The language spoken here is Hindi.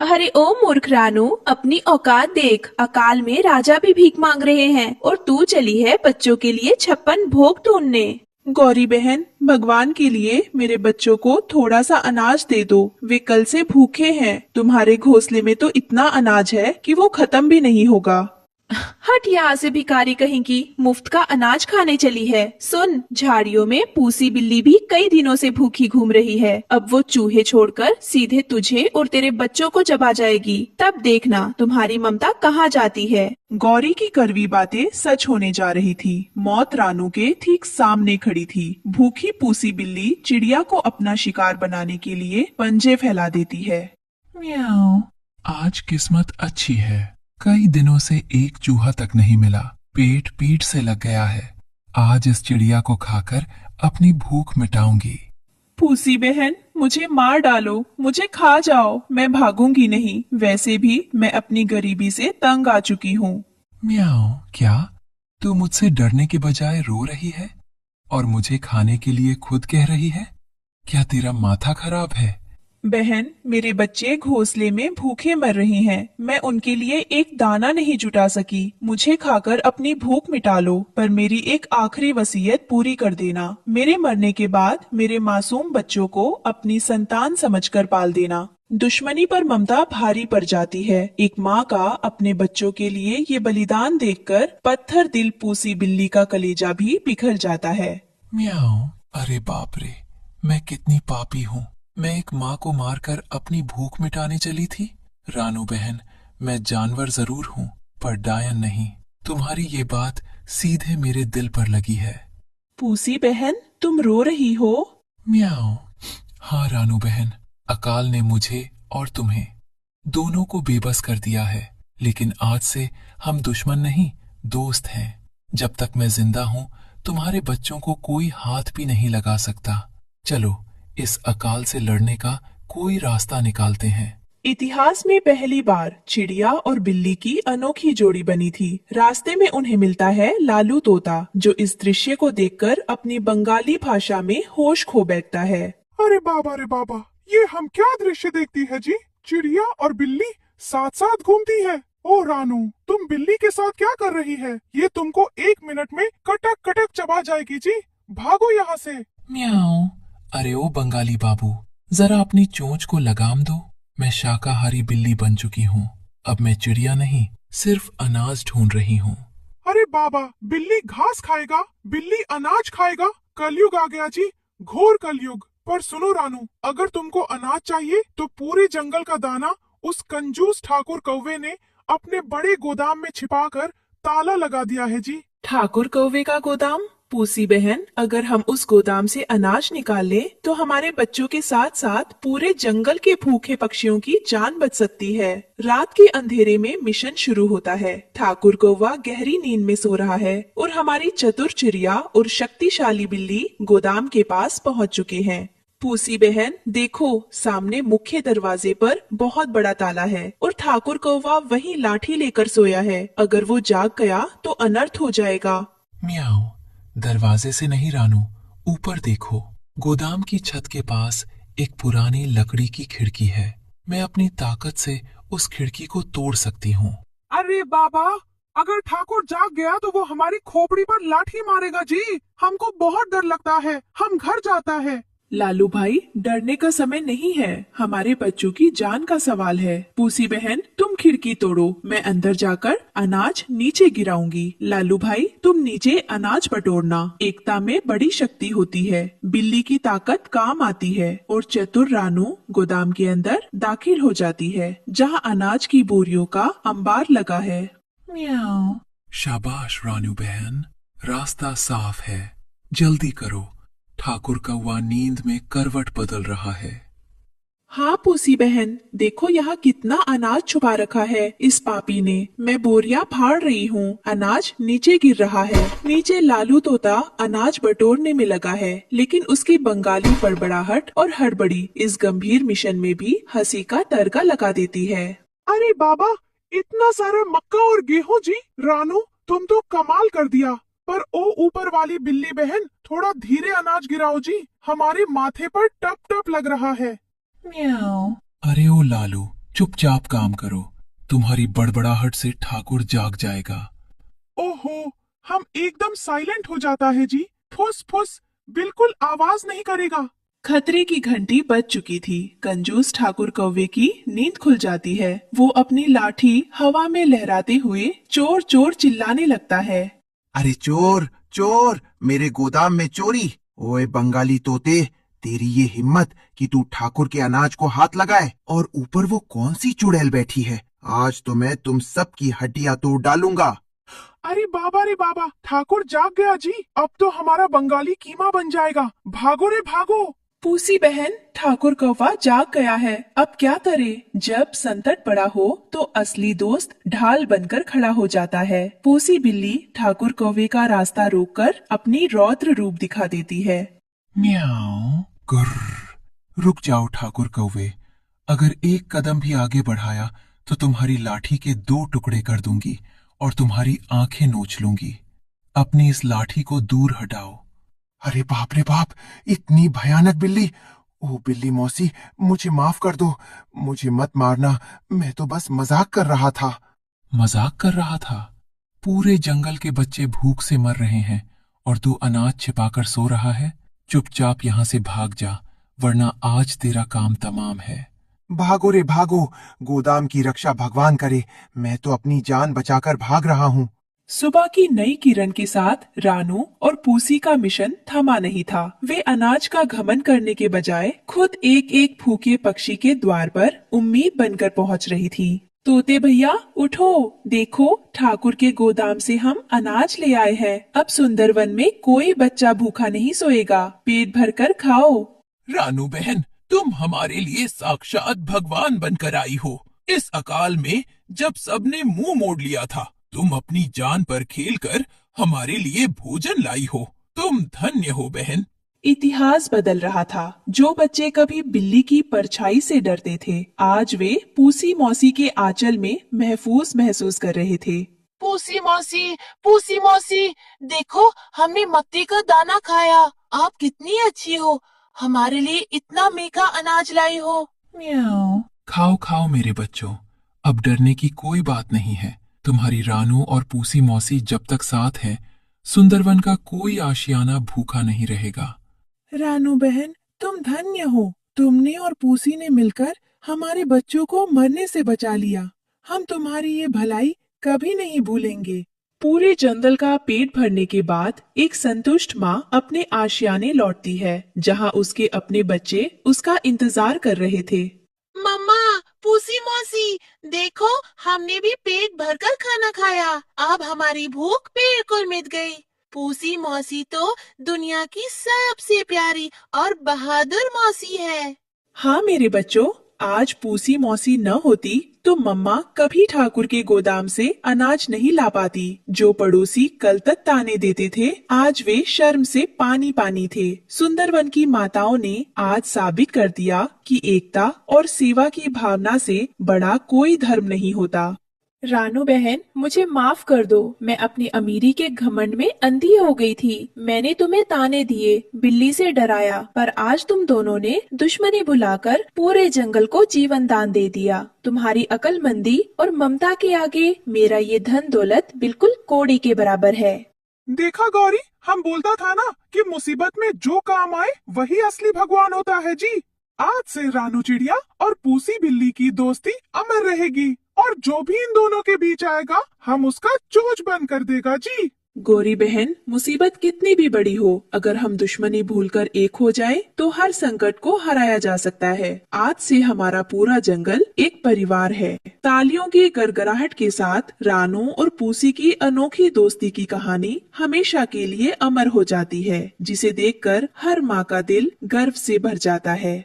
अरे ओ मूर्ख रानू, अपनी औकात देख। अकाल में राजा भी भीख मांग रहे हैं और तू चली है बच्चों के लिए 56 भोग ढूंढने। गौरी बहन, भगवान के लिए मेरे बच्चों को थोड़ा सा अनाज दे दो। वे कल से भूखे हैं। तुम्हारे घोंसले में तो इतना अनाज है कि वो खत्म भी नहीं होगा। हट यहाँ से भिखारी कहीं की, मुफ्त का अनाज खाने चली है। सुन, झाड़ियों में पूसी बिल्ली भी कई दिनों से भूखी घूम रही है। अब वो चूहे छोड़कर सीधे तुझे और तेरे बच्चों को चबा जाएगी। तब देखना तुम्हारी ममता कहाँ जाती है। गौरी की कड़वी बातें सच होने जा रही थी। मौत रानू के ठीक सामने खड़ी थी। भूखी पूसी बिल्ली चिड़िया को अपना शिकार बनाने के लिए पंजे फैला देती है। म्याऊ। आज किस्मत अच्छी है, कई दिनों से एक चूहा तक नहीं मिला। पेट पीठ से लग गया है। आज इस चिड़िया को खाकर अपनी भूख मिटाऊंगी। पूसी बहन, मुझे मार डालो, मुझे खा जाओ, मैं भागूंगी नहीं। वैसे भी मैं अपनी गरीबी से तंग आ चुकी हूँ। म्याऊ। क्या तू मुझसे डरने के बजाय रो रही है और मुझे खाने के लिए खुद कह रही है? क्या तेरा माथा खराब है? बहन, मेरे बच्चे घोंसले में भूखे मर रहे हैं। मैं उनके लिए एक दाना नहीं जुटा सकी। मुझे खाकर अपनी भूख मिटा लो, पर मेरी एक आखिरी वसीयत पूरी कर देना। मेरे मरने के बाद मेरे मासूम बच्चों को अपनी संतान समझकर पाल देना। दुश्मनी पर ममता भारी पड़ जाती है। एक माँ का अपने बच्चों के लिए ये बलिदान देखकर पत्थर दिल पूसी बिल्ली का कलेजा भी पिघल जाता है। म्याऊ। अरे बाप रे, मैं कितनी पापी हूँ। मैं एक माँ को मारकर अपनी भूख मिटाने चली थी। रानू बहन, मैं जानवर जरूर हूँ पर डायन नहीं। तुम्हारी ये बात सीधे मेरे दिल पर लगी है। पूसी बहन, तुम रो रही हो? म्याऊ। हाँ रानू बहन, अकाल ने मुझे और तुम्हें दोनों को बेबस कर दिया है। लेकिन आज से हम दुश्मन नहीं, दोस्त हैं। जब तक मैं जिंदा हूँ तुम्हारे बच्चों को कोई हाथ भी नहीं लगा सकता। चलो इस अकाल से लड़ने का कोई रास्ता निकालते हैं। इतिहास में पहली बार चिड़िया और बिल्ली की अनोखी जोड़ी बनी थी। रास्ते में उन्हें मिलता है लालू तोता, जो इस दृश्य को देखकर अपनी बंगाली भाषा में होश खो बैठता है। अरे बाबा, ये हम क्या दृश्य देखती है जी। चिड़िया और बिल्ली साथ साथ घूमती है। ओ रानू, तुम बिल्ली के साथ क्या कर रही है? ये तुमको 1 मिनट में कटक कटक चबा जाएगी जी। भागो यहाँ से। म्याऊ। अरे ओ बंगाली बाबू, जरा अपनी चोंच को लगाम दो। मैं शाकाहारी बिल्ली बन चुकी हूँ। अब मैं चिड़िया नहीं, सिर्फ अनाज ढूंढ रही हूँ। अरे बाबा, बिल्ली घास खाएगा, बिल्ली अनाज खाएगा। कलयुग आ गया जी, घोर कलयुग। पर सुनो रानू, अगर तुमको अनाज चाहिए तो पूरे जंगल का दाना उस कंजूस ठाकुर कौवे ने अपने बड़े गोदाम में छिपाकर ताला लगा दिया है जी। ठाकुर कौवे का गोदाम? पूसी बहन, अगर हम उस गोदाम से अनाज निकाल लें तो हमारे बच्चों के साथ साथ पूरे जंगल के भूखे पक्षियों की जान बच सकती है। रात के अंधेरे में मिशन शुरू होता है। ठाकुर कौवा गहरी नींद में सो रहा है और हमारी चतुर चिड़िया और शक्तिशाली बिल्ली गोदाम के पास पहुंच चुके हैं। पूसी बहन, देखो, सामने मुख्य दरवाजे पर बहुत बड़ा ताला है और ठाकुर कौवा वहीं लाठी लेकर सोया है। अगर वो जाग गया तो अनर्थ हो जाएगा। म्याऊ। दरवाजे से नहीं रानू, ऊपर देखो। गोदाम की छत के पास एक पुरानी लकड़ी की खिड़की है। मैं अपनी ताकत से उस खिड़की को तोड़ सकती हूँ। अरे बाबा, अगर ठाकुर जाग गया तो वो हमारी खोपड़ी पर लाठी मारेगा जी। हमको बहुत डर लगता है, हम घर जाता है। लालू भाई, डरने का समय नहीं है। हमारे बच्चों की जान का सवाल है। पूसी बहन, तुम खिड़की तोड़ो, मैं अंदर जाकर अनाज नीचे गिराऊंगी। लालू भाई, तुम नीचे अनाज बटोरना। एकता में बड़ी शक्ति होती है। बिल्ली की ताकत काम आती है और चतुर रानू गोदाम के अंदर दाखिल हो जाती है, जहाँ अनाज की बोरियों का अंबार लगा है। म्याऊ। शाबाश रानू बहन, रास्ता साफ है। जल्दी करो, ठाकुर कौवा नींद में करवट बदल रहा है। हाँ पूसी बहन, देखो यहाँ कितना अनाज छुपा रखा है इस पापी ने। मैं बोरियां फाड़ रही हूँ, अनाज नीचे गिर रहा है। नीचे लालू तोता अनाज बटोरने में लगा है, लेकिन उसकी बंगाली बड़बड़ाहट और हड़बड़ी इस गंभीर मिशन में भी हंसी का तड़का लगा देती है। अरे बाबा, इतना सारा मक्का और गेहूं जी। रानू, तुम तो कमाल कर दिया। पर ओ ऊपर वाली बिल्ली बहन, थोड़ा धीरे अनाज गिराओ जी, हमारे माथे पर टप टप लग रहा है। म्याऊ। अरे ओ लालू, चुपचाप काम करो, तुम्हारी बड़बड़ाहट से ठाकुर जाग जाएगा। ओहो, हम एकदम साइलेंट हो जाता है जी। फुस फुस, बिल्कुल आवाज नहीं करेगा। खतरे की घंटी बज चुकी थी। कंजूस ठाकुर कौवे की नींद खुल जाती है। वो अपनी लाठी हवा में लहराते हुए चोर चोर चिल्लाने लगता है। अरे चोर चोर, मेरे गोदाम में चोरी। ओए बंगाली तोते, तेरी ये हिम्मत कि तू ठाकुर के अनाज को हाथ लगाए, और ऊपर वो कौन सी चुड़ैल बैठी है। आज तो मैं तुम सब की हड्डियां तोड़ डालूंगा। अरे बाबा रे बाबा, ठाकुर जाग गया जी। अब तो हमारा बंगाली कीमा बन जाएगा। भागो रे भागो। पूसी बहन, ठाकुर कौवा जाग गया है, अब क्या करे। जब संकट बड़ा हो तो असली दोस्त ढाल बनकर खड़ा हो जाता है। पूसी बिल्ली ठाकुर कौवे का रास्ता रोककर अपनी रौद्र रूप दिखा देती है। म्याऊं। गुर्र। रुक जाओ ठाकुर कौवे, अगर एक कदम भी आगे बढ़ाया तो तुम्हारी लाठी के 2 टुकड़े कर दूंगी और तुम्हारी आंखें नोच लूंगी। अपनी इस लाठी को दूर हटाओ। अरे बाप रे बाप, इतनी भयानक बिल्ली। ओ बिल्ली मौसी, मुझे माफ कर दो। मुझे मत मारना, मैं तो बस मजाक कर रहा था। मजाक कर रहा था? पूरे जंगल के बच्चे भूख से मर रहे हैं और तू अनाज छिपाकर सो रहा है। चुपचाप यहाँ से भाग जा, वरना आज तेरा काम तमाम है। भागो रे भागो, गोदाम की रक्षा भगवान करे। मैं तो अपनी जान बचाकर भाग रहा हूँ। सुबह की नई किरण के साथ रानू और पूसी का मिशन थमा नहीं था। वे अनाज का घमंड करने के बजाय खुद एक एक भूखे पक्षी के द्वार पर उम्मीद बनकर पहुंच रही थी। तोते भैया उठो, देखो ठाकुर के गोदाम से हम अनाज ले आए हैं। अब सुंदरवन में कोई बच्चा भूखा नहीं सोएगा, पेट भरकर खाओ। रानू बहन, तुम हमारे लिए साक्षात भगवान बनकर आई हो। इस अकाल में जब सबने मुंह मोड़ लिया था, तुम अपनी जान पर खेलकर हमारे लिए भोजन लाई हो। तुम धन्य हो बहन। इतिहास बदल रहा था। जो बच्चे कभी बिल्ली की परछाई से डरते थे, आज वे पूसी मौसी के आंचल में महफूज महसूस कर रहे थे। पूसी मौसी, देखो हमने मक्के का दाना खाया। आप कितनी अच्छी हो, हमारे लिए इतना मीठा अनाज लाई हो। म्याऊं। खाओ खाओ मेरे बच्चों, अब डरने की कोई बात नहीं है। तुम्हारी रानू और पूसी मौसी जब तक साथ है, सुंदरवन का कोई आशियाना भूखा नहीं रहेगा। रानू बहन, तुम धन्य हो। तुमने और पूसी ने मिलकर हमारे बच्चों को मरने से बचा लिया। हम तुम्हारी ये भलाई कभी नहीं भूलेंगे। पूरे जंगल का पेट भरने के बाद एक संतुष्ट माँ अपने आशियाने लौटती है, जहाँ उसके अपने बच्चे उसका इंतजार कर रहे थे। मम्मा, पूसी मौसी, देखो हमने भी पेट भरकर खाना खाया। अब हमारी भूख बिल्कुल मिट गई। पूसी मौसी तो दुनिया की सबसे प्यारी और बहादुर मौसी है। हाँ मेरे बच्चों, आज पूसी मौसी न होती तो मम्मा कभी ठाकुर के गोदाम से अनाज नहीं ला पाती। जो पड़ोसी कल तक ताने देते थे, आज वे शर्म से पानी पानी थे। सुंदरवन की माताओं ने आज साबित कर दिया कि एकता और सेवा की भावना से बड़ा कोई धर्म नहीं होता। रानू बहन, मुझे माफ कर दो। मैं अपनी अमीरी के घमंड में अंधी हो गई थी। मैंने तुम्हें ताने दिए, बिल्ली से डराया, पर आज तुम दोनों ने दुश्मनी भुलाकर पूरे जंगल को जीवन दान दे दिया। तुम्हारी अक्लमंदी और ममता के आगे मेरा ये धन दौलत बिल्कुल कौड़ी के बराबर है। देखा गौरी, हम बोलता था ना कि मुसीबत में जो काम आए वही असली भगवान होता है जी। आज से रानू चिड़िया और पूसी बिल्ली की दोस्ती अमर रहेगी, और जो भी इन दोनों के बीच आएगा हम उसका चोच बंद कर देगा जी। गौरी बहन, मुसीबत कितनी भी बड़ी हो, अगर हम दुश्मनी भूलकर एक हो जाएं, तो हर संकट को हराया जा सकता है। आज से हमारा पूरा जंगल एक परिवार है। तालियों की गड़गड़ाहट के साथ रानू और पूसी की अनोखी दोस्ती की कहानी हमेशा के लिए अमर हो जाती है, जिसे देखकर हर माँ का दिल गर्व से भर जाता है।